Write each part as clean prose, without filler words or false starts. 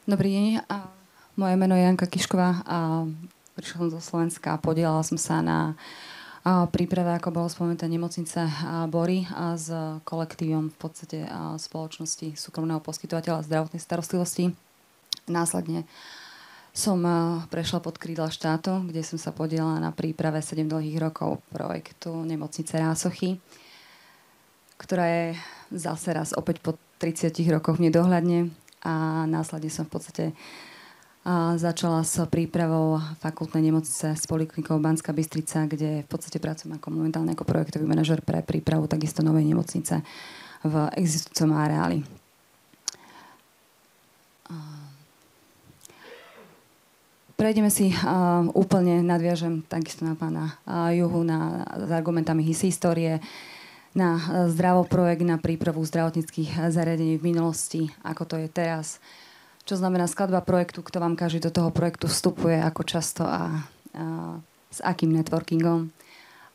Dobrý deň. Moje meno je Janka Kišková a prišla som zo Slovenska a podielala som sa na príprave, ako bolo spomenuté, nemocnice Bory a s kolektívom v podstate spoločnosti súkromného poskytovateľa zdravotnej starostlivosti. Následne som prešla pod krídla štátu, kde som sa podielala na príprave 7 dlhých rokov projektu nemocnice Rásochy, ktorá je zase raz opäť po 30 rokoch v nedohľadne. A následne som v podstate začala s prípravou fakultnej nemocnice s poliklinikou Banská Bystrica, kde v podstate pracujem ako momentálne ako projektový manažer pre prípravu takisto novej nemocnice v existujúcom areáli. Prejdeme si úplne, nadviažem takisto na pána Juhu s argumentami histórie, na zdravoprojekt, na prípravu zdravotníckych zariadení v minulosti, ako to je teraz. Čo znamená skladba projektu, kto vám každý do toho projektu vstupuje, ako často a s akým networkingom.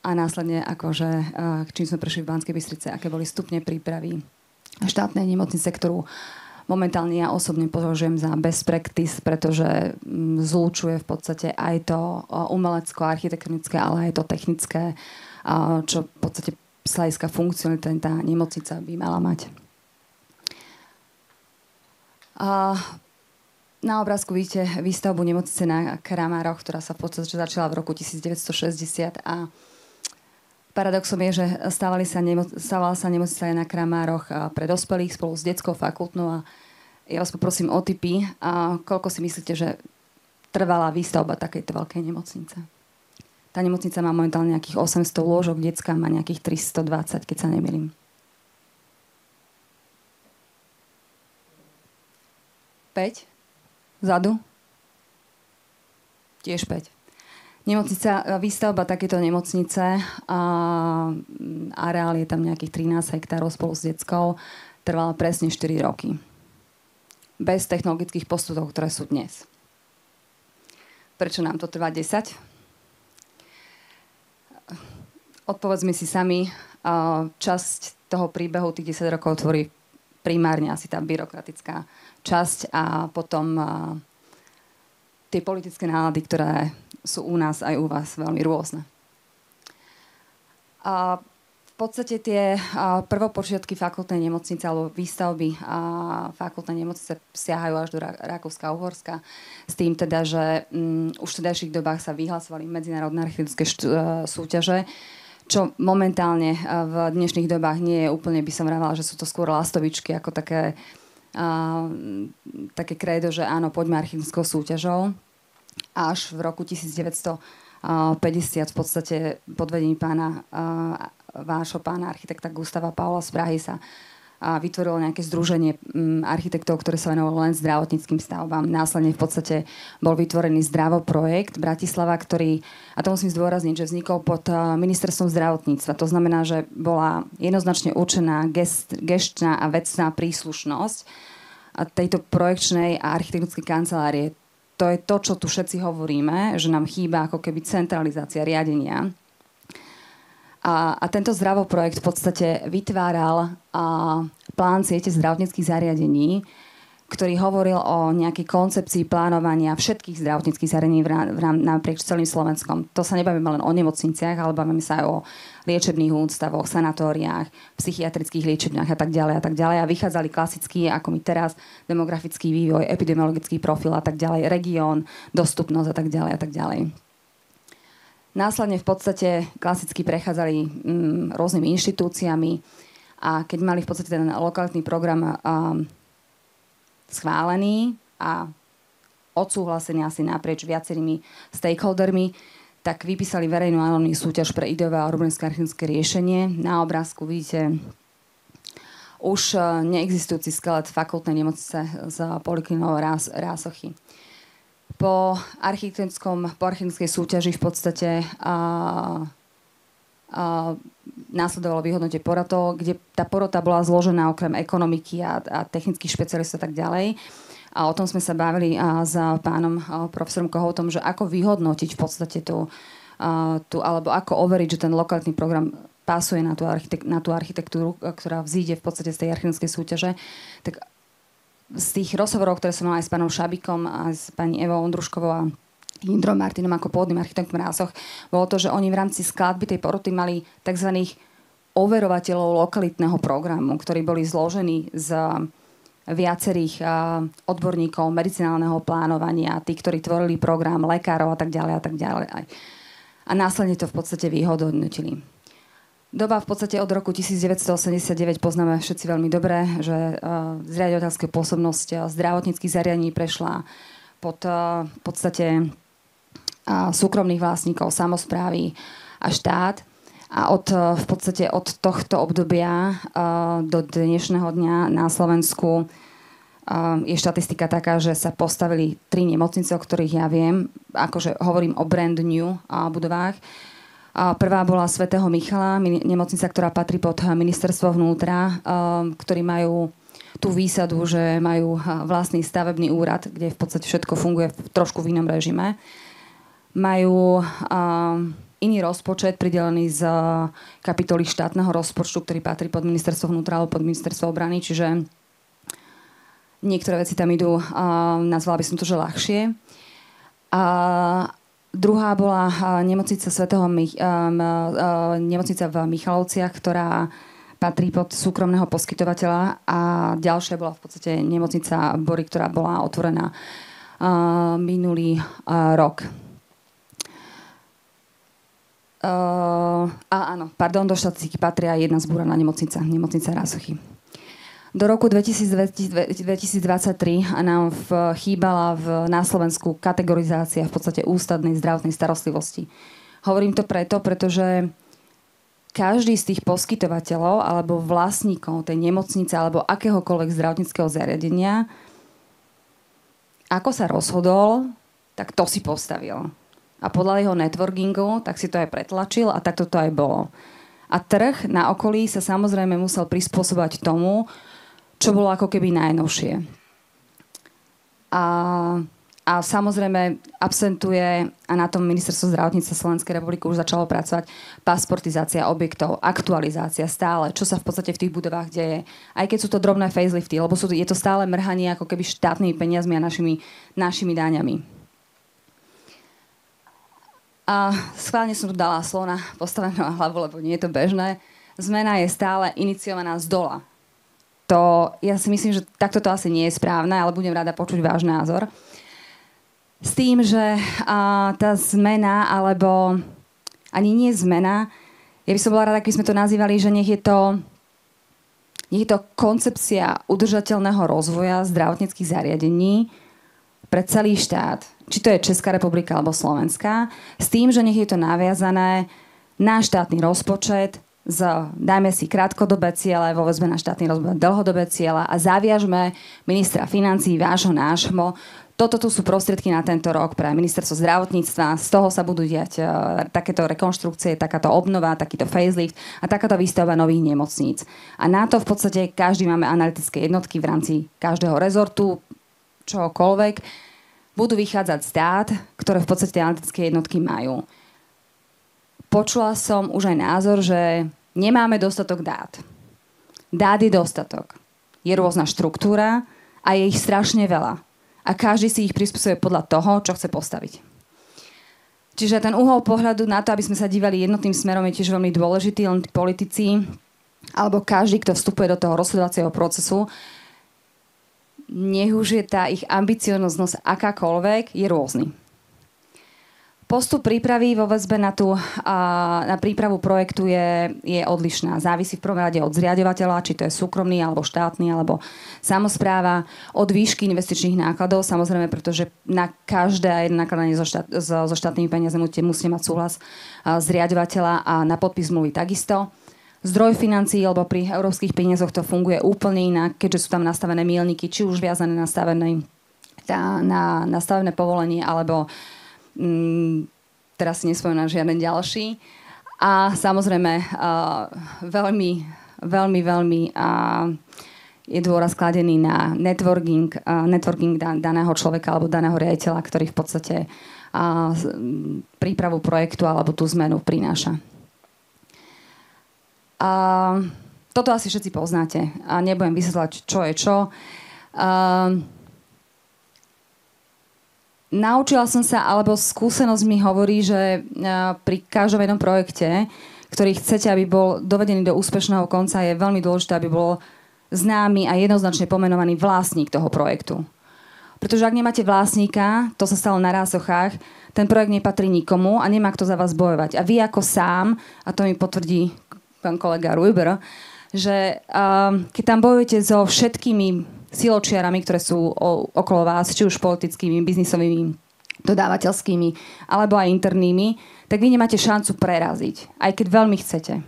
A následne, akože, čím sme prešli v Banskej Bystrice, aké boli stupne prípravy štátnej nemocnice, ktorú momentálne ja osobne považujem za best practice, pretože zlúčuje v podstate aj to umelecko-architektonické, ale aj to technické, čo v podstate z hľadiska funkcionality tá nemocnica by mala mať. Na obrázku vidíte výstavbu nemocnice na Kramároch, ktorá sa v podstate začala v roku 1960 a paradoxom je, že stávala sa nemocnica aj na Kramároch pre dospelých spolu s detskou fakultnou a ja vás poprosím o tipy, koľko si myslíte, že trvala výstavba takejto veľkej nemocnice? Tá nemocnica má momentálne nejakých 800 lôžok, detská má nejakých 320, keď sa nemýlim. 5? Vzadu? Tiež 5. Výstavba takéto nemocnice, areál je tam nejakých 13 hektárov spolu s detskou, trvala presne 4 roky. Bez technologických postupov, ktoré sú dnes. Prečo nám to trvá 10? Odpovedzme si sami, časť toho príbehu tých 10 rokov tvorí primárne asi tá byrokratická časť a potom tie politické nálady, ktoré sú u nás aj u vás veľmi rôzne. V podstate tie prvopočiatky fakultnej nemocnice alebo výstavby fakultnej nemocnice siahajú až do Rakúska a Uhorska. S tým teda, že už v tedajších dobách sa vyhlasovali medzinárodné architektonické súťaže, čo momentálne v dnešných dobách nie je úplne, by som vravala, že sú to skôr lastovičky, ako také krédo, že áno, poďme architektonickou súťažou. Až v roku 1950 v podstate pod vedením vášho pána architekta Gustava Paula z Prahy sa vytvorilo nejaké združenie architektov, ktoré sa venovalo len zdravotníckym stavbám. Následne v podstate bol vytvorený zdravoprojekt Bratislava, ktorý, a to musím zdôrazniť, že vznikol pod ministerstvom zdravotníctva. To znamená, že bola jednoznačne určená gestčná a vecná príslušnosť tejto projekčnej a architektonickej kancelárie. To je to, čo tu všetci hovoríme, že nám chýba ako keby centralizácia riadenia. A tento zdravoprojekt v podstate vytváral plán siete zdravotníckych zariadení, ktorý hovoril o nejakej koncepcii plánovania všetkých zdravotníckych zariadení naprieč celým Slovenskom. To sa nebavíme len o nemocniciach, ale bavíme sa aj o liečebných ústavoch, sanatóriách, psychiatrických liečebniach a tak ďalej a tak ďalej. A vychádzali klasicky, ako my teraz, demografický vývoj, epidemiologický profil a tak ďalej, región, dostupnosť a tak ďalej a tak ďalej. Následne v podstate klasicky prechádzali rôznymi inštitúciami a keď mali v podstate ten lokalitný program schválený a odsúhlasený asi naprieč viacerými stakeholdermi, tak vypísali verejnú anonymnú súťaž pre ideové a urbanistické architektonické riešenie. Na obrázku vidíte už neexistujúci skelet fakultnej nemocnice z poliklinikou Rásochy. Po architektonickej súťaži v podstate následovalo vyhodnotie porotov, kde tá porota bola zložená okrem ekonomiky a technických špecialistov a tak ďalej. A o tom sme sa bavili s pánom profesorom Kohoutom, že ako vyhodnotiť v podstate alebo ako overiť, že ten lokalitný program pasuje na tú architektúru, ktorá vzíde v podstate z tej architektonickej súťaže. Tak z tých rozhovorov, ktoré som mala aj s pánom Šabikom a s pani Evou Ondruškovou a Indrom Martinom ako pôvodným architektom v Rásoch, bolo to, že oni v rámci skladby tej poroty mali tzv. Overovateľov lokalitného programu, ktorí boli zložení z viacerých odborníkov medicinálneho plánovania, tí, ktorí tvorili program, lekárov a tak ďalej a tak ďalej. A následne to v podstate vyhodnotili. Doba v podstate od roku 1989 poznáme všetci veľmi dobre, že zriaďovateľská pôsobnosť zdravotníckych zariadení prešla pod v podstate súkromných vlastníkov, samosprávy a štát. A v podstate od tohto obdobia do dnešného dňa na Slovensku je štatistika taká, že sa postavili 3 nemocnice, o ktorých ja viem. Akože hovorím o brand new budovách. Prvá bola Svätého Michala, nemocnica, ktorá patrí pod ministerstvo vnútra, ktorí majú tú výsadu, že majú vlastný stavebný úrad, kde v podstate všetko funguje v trošku v inom režime. Majú iný rozpočet pridelený z kapitoly štátneho rozpočtu, ktorý patrí pod ministerstvo vnútra alebo pod ministerstvo obrany, čiže niektoré veci tam idú, nazvala by som to, že ľahšie. Druhá bola nemocnica nemocnica v Michalovciach, ktorá patrí pod súkromného poskytovateľa, a ďalšia bola v podstate nemocnica Bory, ktorá bola otvorená minulý rok. Do štatistiky patria jedna zbúraná nemocnica Rásochy. Do roku 2023 nám chýbala na Slovensku kategorizácia v podstate ústavnej zdravotnej starostlivosti. Hovorím to pretože každý z tých poskytovateľov alebo vlastníkov tej nemocnice alebo akéhokoľvek zdravotníckeho zariadenia, ako sa rozhodol, tak to si postavil. A podľa jeho networkingu, tak si to aj pretlačil a takto to aj bolo. A trh na okolí sa samozrejme musel prispôsobať tomu, čo bolo ako keby najnovšie. A samozrejme absentuje, a na tom ministerstvo zdravotníctva Slovenskej republiky už začalo pracovať, pasportizácia objektov, aktualizácia stále, čo sa v podstate v tých budovách deje. Aj keď sú to drobné facelifty, lebo je to stále mrhanie ako keby štátnymi peniazmi a našimi daňami. A schválne som tu dala slovna postavenú na hlavu, lebo nie je to bežné. Zmena je stále iniciovaná z dola. Ja si myslím, že takto to asi nie je správne, ale budem rada počuť váš názor. S tým, že tá zmena, alebo ani nie zmena, ja by som bola rada, keby sme to nazývali, že nech je to koncepcia udržateľného rozvoja zdravotníckych zariadení pre celý štát. Či to je Česká republika alebo Slovenská. S tým, že nech je to naviazané na štátny rozpočet, dajme si krátkodobé ciele, vo väzbe na štátny rozpočet dlhodobé ciele a zaviažme ministra financií, nášho. Toto tu sú prostriedky na tento rok pre ministerstvo zdravotníctva. Z toho sa budú diať takéto rekonštrukcie, takáto obnova, takýto facelift a takáto výstavba nových nemocníc. A na to v podstate každý máme analytické jednotky v rámci každého rezortu, čokoľvek. Budú vychádzať z dát, ktoré v podstate analytické jednotky majú. Počula som už aj názor, že nemáme dostatok dát. Dát je dostatok. Je rôzna štruktúra a je ich strašne veľa. A každý si ich prispôsobuje podľa toho, čo chce postaviť. Čiže ten uhol pohľadu na to, aby sme sa dívali jednotným smerom, je tiež veľmi dôležitý. Len tí politici, alebo každý, kto vstupuje do toho rozhodovacieho procesu, nech už je tá ich ambicióznosť akákoľvek, je rôzny. Postup prípravy vo väzbe na prípravu projektu je odlišná. Závisí v prvom rade od zriaďovateľa, či to je súkromný, alebo štátny, alebo samospráva, od výšky investičných nákladov, samozrejme, pretože na každé jedno nakladanie so štátnymi peniazmi musíte mať súhlas zriaďovateľa a na podpis zmluvy takisto. Zdroj financií, alebo pri európskych peniazoch to funguje úplne inak, keďže sú tam nastavené míľniky, či už viazané na stavebné povolenie, alebo teraz si nespomínam žiaden ďalší. A samozrejme veľmi je dôraz kladený na networking daného človeka alebo daného riaditeľa, ktorý v podstate prípravu projektu alebo tú zmenu prináša. Toto asi všetci poznáte a nebudem vysvetľovať, čo je čo. Naučila som sa, alebo skúsenosť mi hovorí, že pri každom jednom projekte, ktorý chcete, aby bol dovedený do úspešného konca, je veľmi dôležité, aby bol známy a jednoznačne pomenovaný vlastník toho projektu. Pretože ak nemáte vlastníka, to sa stalo na Rásochách, ten projekt nepatrí nikomu a nemá kto za vás bojovať. A vy ako sám, a to mi potvrdí pán kolega Rujber, že keď tam bojujete so všetkými siločiarami, ktoré sú okolo vás, či už politickými, biznisovými, dodávateľskými, alebo aj internými, tak vy nemáte šancu preraziť, aj keď veľmi chcete.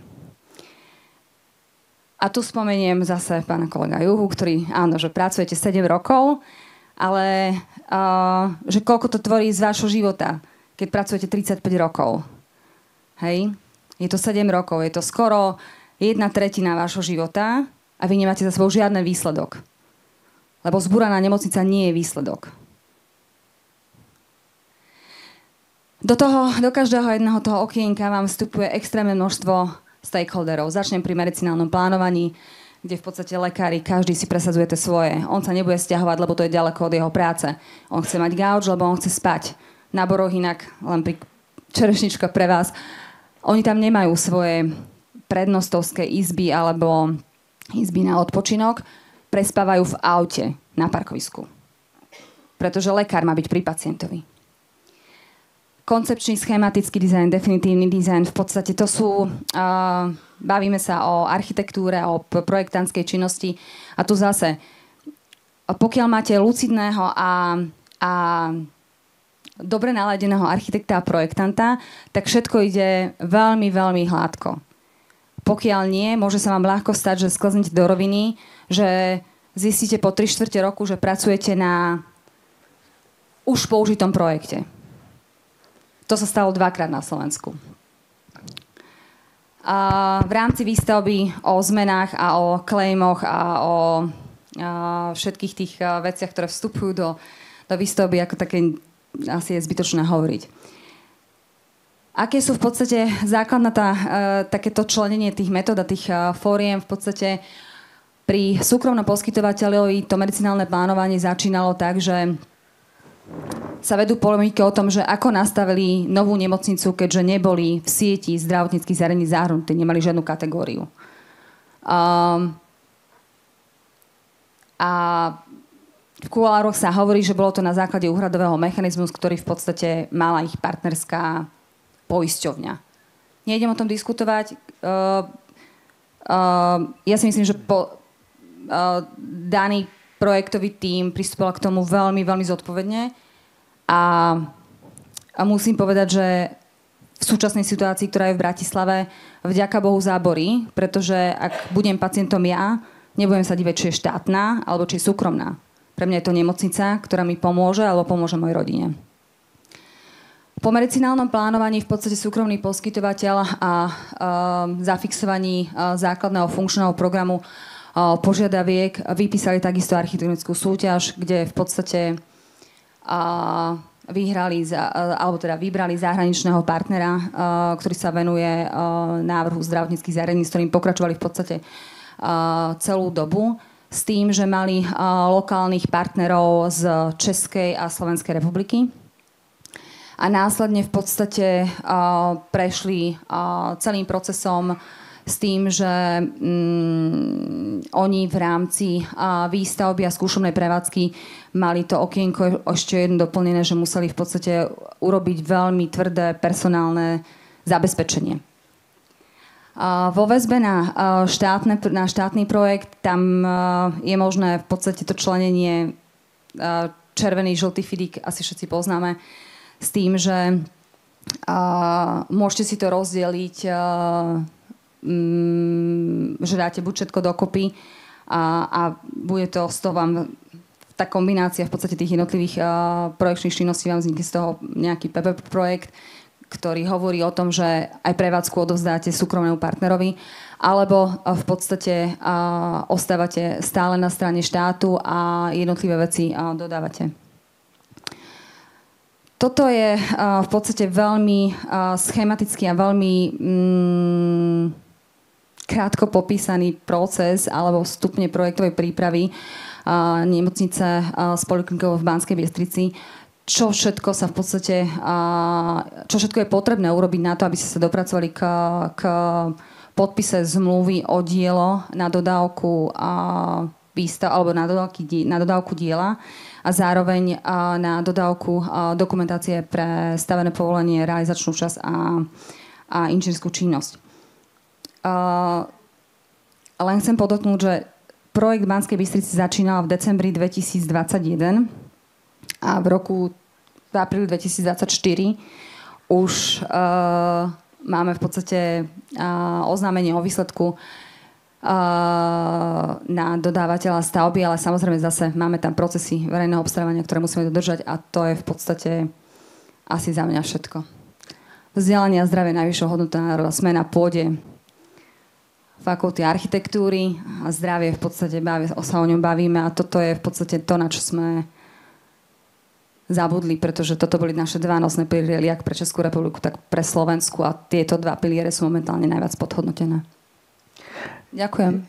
A tu spomeniem zase pána kolega Juhu, ktorý, áno, že pracujete 7 rokov, ale že koľko to tvorí z vášho života, keď pracujete 35 rokov. Hej? Je to 7 rokov, je to skoro 1/3 vášho života a vy nemáte za sebou žiadny výsledok. Lebo zbúraná nemocnica nie je výsledok. Do každého jedného toho okienka vám vstupuje extrémne množstvo stakeholderov. Začnem pri medicinálnom plánovaní, kde v podstate lekári, každý si presadzuje tie svoje. On sa nebude sťahovať, lebo to je ďaleko od jeho práce. On chce mať gauč, lebo on chce spať. Na boroch inak, len pri čerešnička pre vás. Oni tam nemajú svoje prednostovské izby alebo izby na odpočinok. Prespávajú v aute na parkovisku. Pretože lekár má byť pri pacientovi. Koncepčný, schematický dizajn, definitívny dizajn, v podstate to sú... bavíme sa o architektúre, o projektantskej činnosti. A tu zase, pokiaľ máte lucidného a dobre naladeného architekta a projektanta, tak všetko ide veľmi, veľmi hladko. Pokiaľ nie, môže sa vám ľahko stať, že sklznete do roviny, že zistíte po 3/4 roku, že pracujete na už použitom projekte. To sa stalo 2-krát na Slovensku. A v rámci výstavby o zmenách a o claimoch a o všetkých tých veciach, ktoré vstupujú do výstavby, ako také asi je zbytočné hovoriť. Aké sú v podstate základná takéto členenie tých metód a tých fóriem v podstate pri súkromnom poskytovateľovi to medicinálne plánovanie začínalo tak, že sa vedú polemiky o tom, že ako nastavili novú nemocnicu, keďže neboli v sieti zdravotníckych zariadení zahrnutí, nemali žiadnu kategóriu. A v kulároch sa hovorí, že bolo to na základe úhradového mechanizmu, ktorý v podstate mala ich partnerská poisťovňa. Nejdem o tom diskutovať. Ja si myslím, že daný projektový tím pristupoval k tomu veľmi, veľmi zodpovedne a musím povedať, že v súčasnej situácii, ktorá je v Bratislave, vďaka Bohu záborí, pretože ak budem pacientom ja, nebudem sa divať, či je štátna alebo či je súkromná. Pre mňa je to nemocnica, ktorá mi pomôže alebo pomôže mojej rodine. Po medicinálnom plánovaní v podstate súkromný poskytovateľ a zafixovaní základného funkčného programu požiadaviek vypísali takisto architektonickú súťaž, kde v podstate vybrali zahraničného partnera, ktorý sa venuje návrhu zdravotníckych zariadení, s ktorým pokračovali v podstate celú dobu, s tým, že mali lokálnych partnerov z Českej a Slovenskej republiky. A následne v podstate prešli celým procesom s tým, že oni v rámci výstavby a skúšobnej prevádzky mali to okienko ešte jedno doplnené, že museli v podstate urobiť veľmi tvrdé personálne zabezpečenie. Vo väzbe na štátny projekt tam je možné v podstate to členenie červený, žltý fidík, asi všetci poznáme, s tým, že môžete si to rozdeliť, že dáte buď všetko dokopy a bude to z toho vám tá kombinácia v podstate tých jednotlivých projekčných činností vám vznikne z toho nejaký PPP projekt, ktorý hovorí o tom, že aj prevádzku odovzdáte súkromnému partnerovi, alebo v podstate ostávate stále na strane štátu a jednotlivé veci dodávate. Toto je v podstate veľmi schematicky a veľmi krátko popísaný proces alebo stupne projektovej prípravy nemocnice s poliklinikou v Banskej Bystrici, čo všetko sa v podstate, čo všetko je potrebné urobiť na to, aby ste sa dopracovali k podpise zmluvy o dielo na dodávku alebo na dodávku diela a zároveň na dodávku dokumentácie pre stavené povolenie, realizačnú časť a inžinierskú činnosť. Len chcem podotknúť, že projekt Banskej Bystrici začínal v decembri 2021 a v apríli 2024 už máme v podstate oznámenie o výsledku na dodávateľa stavby, ale samozrejme zase máme tam procesy verejného obstarávania, ktoré musíme dodržať a to je v podstate asi za mňa všetko. Vzdelanie a zdravie najvyššou hodnotou národa. Sme na pôde fakulty architektúry a zdravie v podstate sa o ňom bavíme a toto je v podstate to, na čo sme zabudli, pretože toto boli naše dva nosné piliere, jak pre Českú republiku, tak pre Slovensku a tieto dva piliere sú momentálne najviac podhodnotené. Ďakujem.